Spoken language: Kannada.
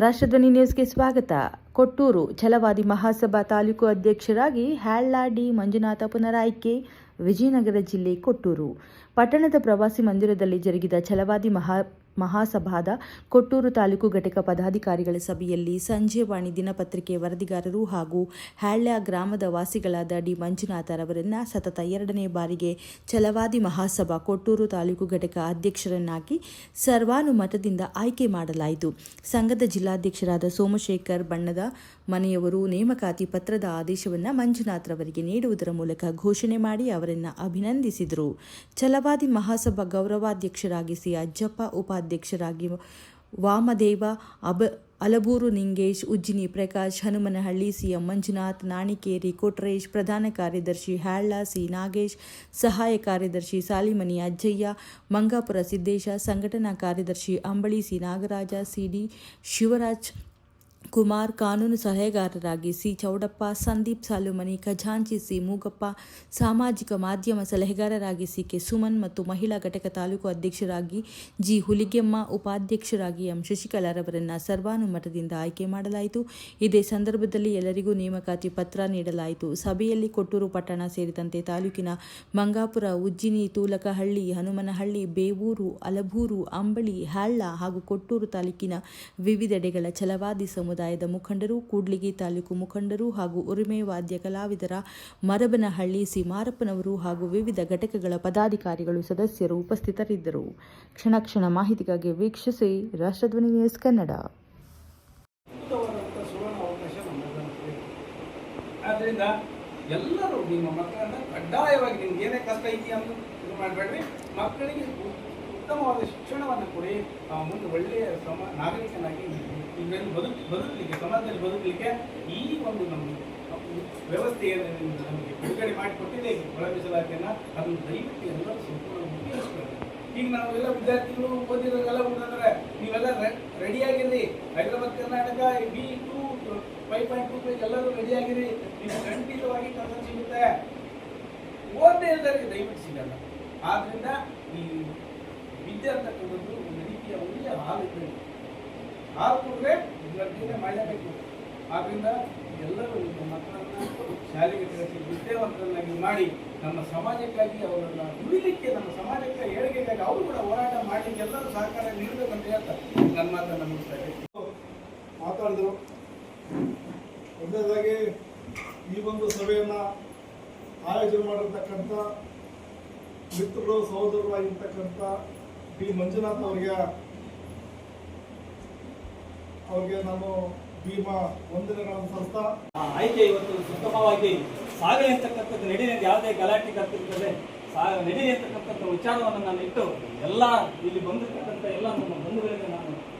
ರಾಷ್ಟ್ರಧ್ವನಿ ನ್ಯೂಸ್ಗೆ ಸ್ವಾಗತ. ಕೊಟ್ಟೂರು ಛಲವಾದಿ ಮಹಾಸಭಾ ತಾಲೂಕು ಅಧ್ಯಕ್ಷರಾಗಿ ಹ್ಯಾಳ್ಳ ಡಿ ಮಂಜುನಾಥ ಪುನರಾಯ್ಕೆ. ವಿಜಯನಗರ ಜಿಲ್ಲೆ ಕೊಟ್ಟೂರು ಪಟ್ಟಣದ ಪ್ರವಾಸಿ ಮಂದಿರದಲ್ಲಿ ಜರುಗಿದ ಛಲವಾದಿ ಮಹಾಸಭಾದ ಕೊಟ್ಟೂರು ತಾಲೂಕು ಘಟಕ ಪದಾಧಿಕಾರಿಗಳ ಸಭೆಯಲ್ಲಿ ಸಂಜೆವಾಣಿ ದಿನಪತ್ರಿಕೆ ವರದಿಗಾರರು ಹಾಗೂ ಹ್ಯಾಳ್ಳ ಗ್ರಾಮದ ವಾಸಿಗಳಾದ ಡಿ ಮಂಜುನಾಥರವರನ್ನು ಸತತ 2ನೇ ಬಾರಿಗೆ ಛಲವಾದಿ ಮಹಾಸಭಾ ಕೊಟ್ಟೂರು ತಾಲೂಕು ಘಟಕ ಅಧ್ಯಕ್ಷರನ್ನಾಗಿ ಸರ್ವಾನುಮತದಿಂದ ಆಯ್ಕೆ ಮಾಡಲಾಯಿತು. ಸಂಘದ ಜಿಲ್ಲಾಧ್ಯಕ್ಷರಾದ ಸೋಮಶೇಖರ್ ಬಣ್ಣದ ಮನೆಯವರು ನೇಮಕಾತಿ ಪತ್ರದ ಆದೇಶವನ್ನು ಮಂಜುನಾಥ್ರವರಿಗೆ ನೀಡುವುದರ ಮೂಲಕ ಘೋಷಣೆ ಮಾಡಿ ಅವರನ್ನು ಅಭಿನಂದಿಸಿದರು. ಛಲವಾದಿ ಮಹಾಸಭಾ ಗೌರವಾಧ್ಯಕ್ಷರಾಗಿ ಸಿ ಅಜ್ಜಪ್ಪ, ಉಪಾಧ್ಯಕ್ಷರಾಗಿ ವಾಮದೇವ, ಅಲಬೂರು ನಿಂಗೇಶ್, ಉಜ್ಜಿನಿ ಪ್ರಕಾಶ್, ಹನುಮನಹಳ್ಳಿ, ಸಿಎಂ ಮಂಜುನಾಥ್, ನಾಣಿಕೇರಿ ಕೊಟ್ರೇಶ್, ಪ್ರಧಾನ ಕಾರ್ಯದರ್ಶಿ ಹ್ಯಾಳ್ಳ ಸಿ ನಾಗೇಶ್, ಸಹಾಯ ಕಾರ್ಯದರ್ಶಿ ಸಾಲಿಮನಿ ಅಜ್ಜಯ್ಯ, ಮಂಗಾಪುರ ಸಿದ್ದೇಶ, ಸಂಘಟನಾ ಕಾರ್ಯದರ್ಶಿ ಅಂಬಳಿ ಸಿ ನಾಗರಾಜ, ಸಿಡಿ ಶಿವರಾಜ್ ಕುಮಾರ್, ಕಾನೂನು ಸಲಹೆಗಾರರಾಗಿ ಸಿ ಚೌಡಪ್ಪ, ಸಂದೀಪ್ ಸಾಲುಮನಿ, ಖಜಾಂಚಿ ಸಿ ಮೂಗಪ್ಪ, ಸಾಮಾಜಿಕ ಮಾಧ್ಯಮ ಸಲಹೆಗಾರರಾಗಿ ಸಿ ಕೆ ಸುಮನ್ ಮತ್ತು ಮಹಿಳಾ ಘಟಕ ತಾಲೂಕು ಅಧ್ಯಕ್ಷರಾಗಿ ಜಿ ಹುಲಿಗೆಮ್ಮ, ಉಪಾಧ್ಯಕ್ಷರಾಗಿ ಎಂ ಶಶಿಕಲಾರವರನ್ನು ಸರ್ವಾನುಮತದಿಂದ ಆಯ್ಕೆ ಮಾಡಲಾಯಿತು. ಇದೇ ಸಂದರ್ಭದಲ್ಲಿ ಎಲ್ಲರಿಗೂ ನೇಮಕಾತಿ ಪತ್ರ ನೀಡಲಾಯಿತು. ಸಭೆಯಲ್ಲಿ ಕೊಟ್ಟೂರು ಪಟ್ಟಣ ಸೇರಿದಂತೆ ತಾಲೂಕಿನ ಮಂಗಾಪುರ, ಉಜ್ಜಿನಿ, ತೂಲಕಹಳ್ಳಿ, ಹನುಮನಹಳ್ಳಿ, ಬೇವೂರು, ಅಲಬೂರು, ಅಂಬಳಿ, ಹ್ಯಾಳ್ಳ ಹಾಗೂ ಕೊಟ್ಟೂರು ತಾಲೂಕಿನ ವಿವಿಧೆಡೆಗಳ ಛಲವಾದಿ ಸಮುದಾಯದ ಮುಖಂಡರು, ಕೂಡ್ಲಿಗಿ ತಾಲೂಕು ಮುಖಂಡರು ಹಾಗೂ ಉರಿಮೆ ವಾದ್ಯ ಕಲಾವಿದರ ಮರಬನಹಳ್ಳಿ ಸಿ ಮಾರಪ್ಪನವರು ಹಾಗೂ ವಿವಿಧ ಘಟಕಗಳ ಪದಾಧಿಕಾರಿಗಳು ಸದಸ್ಯರು ಉಪಸ್ಥಿತರಿದ್ದರು. ಕ್ಷಣ ಮಾಹಿತಿಗಾಗಿ ವೀಕ್ಷಿಸಿ ರಾಷ್ಟ್ರಧ್ವನಿ ನ್ಯೂಸ್ ಕನ್ನಡ. ಆದ್ದರಿಂದ ಎಲ್ಲರೂ ನಿಮ್ಮ ಮಕ್ಕಳನ್ನ ಕಡ್ಡಾಯವಾಗಿ ನಿಮ್ಗೆ ಏನೇ ಕಷ್ಟ ಇದೆಯಾ ಅಂತ ಇದು ಮಾಡಬೇಡ್ರಿ. ಮಕ್ಕಳಿಗೆ ಉತ್ತಮವಾದ ಶಿಕ್ಷಣವನ್ನು ಕೊಡಿ. ಮುಂದೆ ಒಳ್ಳೆಯ ನಾಗರಿಕನಾಗಿ ಇದರಲ್ಲಿ ಬದುಕಲಿಕ್ಕೆ ಸಮಾಜದಲ್ಲಿ ಬದುಕಲಿಕ್ಕೆ ಈ ಒಂದು ನಮ್ಮ ವ್ಯವಸ್ಥೆಯನ್ನು ನಮಗೆ ಬಿಡುಗಡೆ ಮಾಡಿಕೊಟ್ಟಿದೆ ಒಳ ಮೀಸಲಾತಿಯನ್ನು. ಅದನ್ನು ದಯವಿಟ್ಟು ಎಲ್ಲರೂ ಸಂಪೂರ್ಣ ಉಪಯೋಗಿಸ್ಬೇಕು. ಈಗ ನಾವೆಲ್ಲ ವಿದ್ಯಾರ್ಥಿಗಳು ಓದಿರೋರೆಲ್ಲ ಓದಿದ್ರೆ ನೀವೆಲ್ಲ ರೆಡಿಯಾಗಿರಿ. ಹೈದರಾಬಾದ್ ಕರ್ನಾಟಕ B2 5.2 ಎಲ್ಲರೂ ರೆಡಿಯಾಗಿರಿ. ನೀವು ಖಂಡಿತವಾಗಿ ಕೆಲಸ ಸಿಗುತ್ತೆ. ಓದದೇ ಇಲ್ಲದವರಿಗೆ ದಯವಿಟ್ಟು ಸಿಗಲ್ಲ. ಆದ್ದರಿಂದ ಈ ವಿದ್ಯೆ ಅಂತಕ್ಕಂಥದ್ದು ಒಂದು ರೀತಿಯ ಒಳ್ಳೆಯ ಹಾಲು ಕೊಟ್ಟರೆ ವಿದ್ಯಾರ್ಥಿಗಳೇ ಮಾಡಲೇಬೇಕು. ಆದ್ದರಿಂದ ಎಲ್ಲರೂ ನಿಮ್ಮ ಮಕ್ಕಳನ್ನು ಶಾಲೆಗೆ ಕಳಿಸಿ ವಿದ್ಯಾವಂತರನ್ನಾಗಿ ಮಾಡಿ ನಮ್ಮ ಸಮಾಜಕ್ಕಾಗಿ ಅವರನ್ನು ಉಳಿಲಿಕ್ಕೆ, ನಮ್ಮ ಸಮಾಜಕ್ಕೆ ಏಳಿಗೆಗಾಗಿ ಅವರು ಕೂಡ ಹೋರಾಟ ಮಾಡಲಿಕ್ಕೆ ಎಲ್ಲರೂ ಸಹಕಾರ ನೀಡಬೇಕಂತ ಹೇಳ್ತಾರೆ. ನನ್ನ ಮಾತನ್ನು ಮುಗಿಸ್ತಾರೆ ಮಾತಾಡಿದರು. ಒಂದನೇದಾಗಿ ಈ ಒಂದು ಸಭೆಯನ್ನು ಆಯೋಜನೆ ಮಾಡಿರ್ತಕ್ಕಂಥ ಮಿತ್ರರು, ಸಹೋದರರಾಗಿರ್ತಕ್ಕಂಥ ಡಿ ಮಂಜುನಾಥ್ ಅವ್ರಿಗೆ ನಾನು ಭೀಮಾ ವಂದನೆಗಳನ್ನು ಸಲ್ಲಿಸ್ತಾ, ಆಯ್ಕೆ ಇವತ್ತು ಸುಗಮವಾಗಿ ಸಾಗಲಿ ಅಂತಕ್ಕಂಥದ್ದು ನಡೀಲಿಕ್ಕೆ ಯಾವುದೇ ಗಲಾಟೆ ಕರ್ತಿರ್ತದೆ ನಡೀಲಿ ಅಂತಕ್ಕಂಥ ವಿಚಾರವನ್ನು ನಾನು ಇಟ್ಟು ಎಲ್ಲ ಇಲ್ಲಿ ಬಂದಿರ್ತಕ್ಕಂಥ ಎಲ್ಲ ನಮ್ಮ ಬಂಧುಗಳಿಗೆ ನಾನು